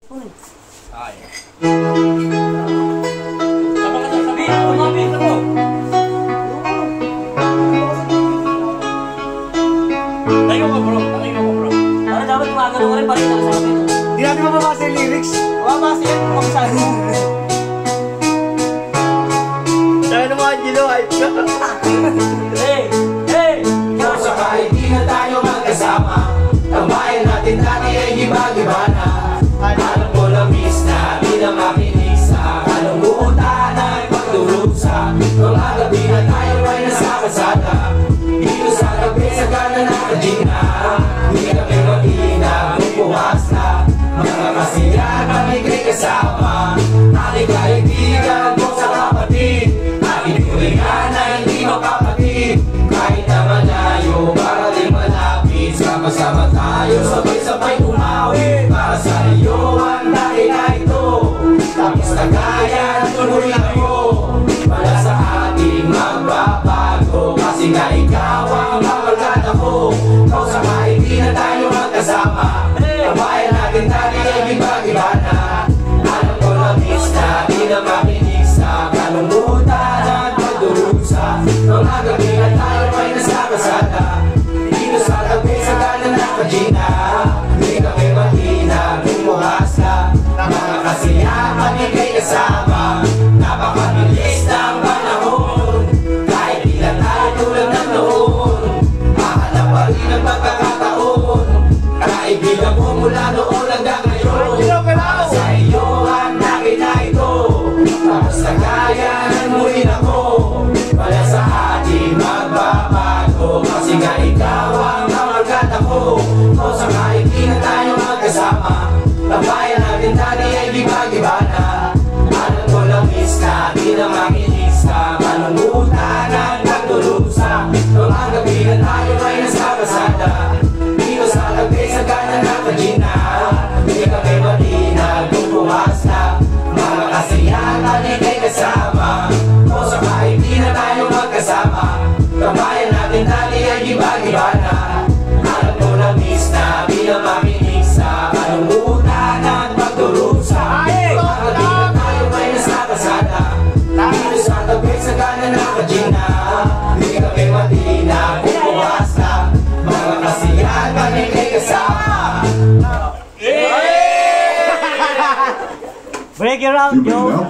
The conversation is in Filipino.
Ay. Sama ka sa sabihin, tumapit ako. Tayo ka bro, Para dapat magano ko rin para sa sabi. Hindi natin mababasa yung lyrics. Mababasa yan kung saan mo. Dahil naman, Angelo, hype ka. Hey! Hey! Kung sa kahit di na tayo magkasama, tambayan natin dati ay giba-giba na. Alam ko na miss na, di na makinig sa kalungkutan at pagdurusa. Mga gabi na tayo ay nasa kasada, dito sa gabi sa kanan ng kadina. Hindi kami mag-iinag, bubuhas na. Mga kasiyan kami kay kasama, aking kaibigan ko sa kapatid. Aking tulingan na hindi makapatid, kahit na malayo para di malapit. Sama-sama tayo, sabay-sabay umawi para sa iyo ang dahil na ito. Tapos na kaya, tuloy ako. Wala sa ating magbabago, kasi nga ikaw ang kapagkata ko. Kung sa hindi na tayo magkasama, tabayan natin dati ay iba-iba na. Alam ko na miss na, di na makinig sa kalungkutan at pagdurusa. Mga gabi na tayo ay nasa kasada, dito sa gabi sa kanan ng kadina. Hindi kami mahina, lumuhas ka. Mga kasiyahan ni kay kasama, napakabilis ng panahon. Kahit di na tayo tulad ng noon, mahanap pa rin ang pagkakataon. Kaibigan ko mula noon hanggang ngayon, para sa iyo ang laki na ito. Tapos na kaya mo rin ako, wala sa atin magbabago, kasi nga ikaw ang kamarkada ko. Kung sa kahit di na tayo magkasama, tabayan natin dati ay giba-giba na. Alam ko lang miss na, di na makinig sa kalungkutan at pagdurusa. Mga gabi na tayo ay nasa kasada, dito sa gabi sa kanan ng kadina. Hindi kami matinag, bubuhas na. Mga kasiyahan ni kay kasama, kung sa kahit di na tayo magkasama, tabayan natin dati ay giba-giba na. Alam ko na miss na, di na makinig sa kalungkutan at pagdurusa. Mga gabi na tayo ay nasa kasada, dito sa gabi sa kanan ng kadina. Hindi kami matinag, bubuhas na. Mga kasiyahan ni kay kasama. Break it out, yo!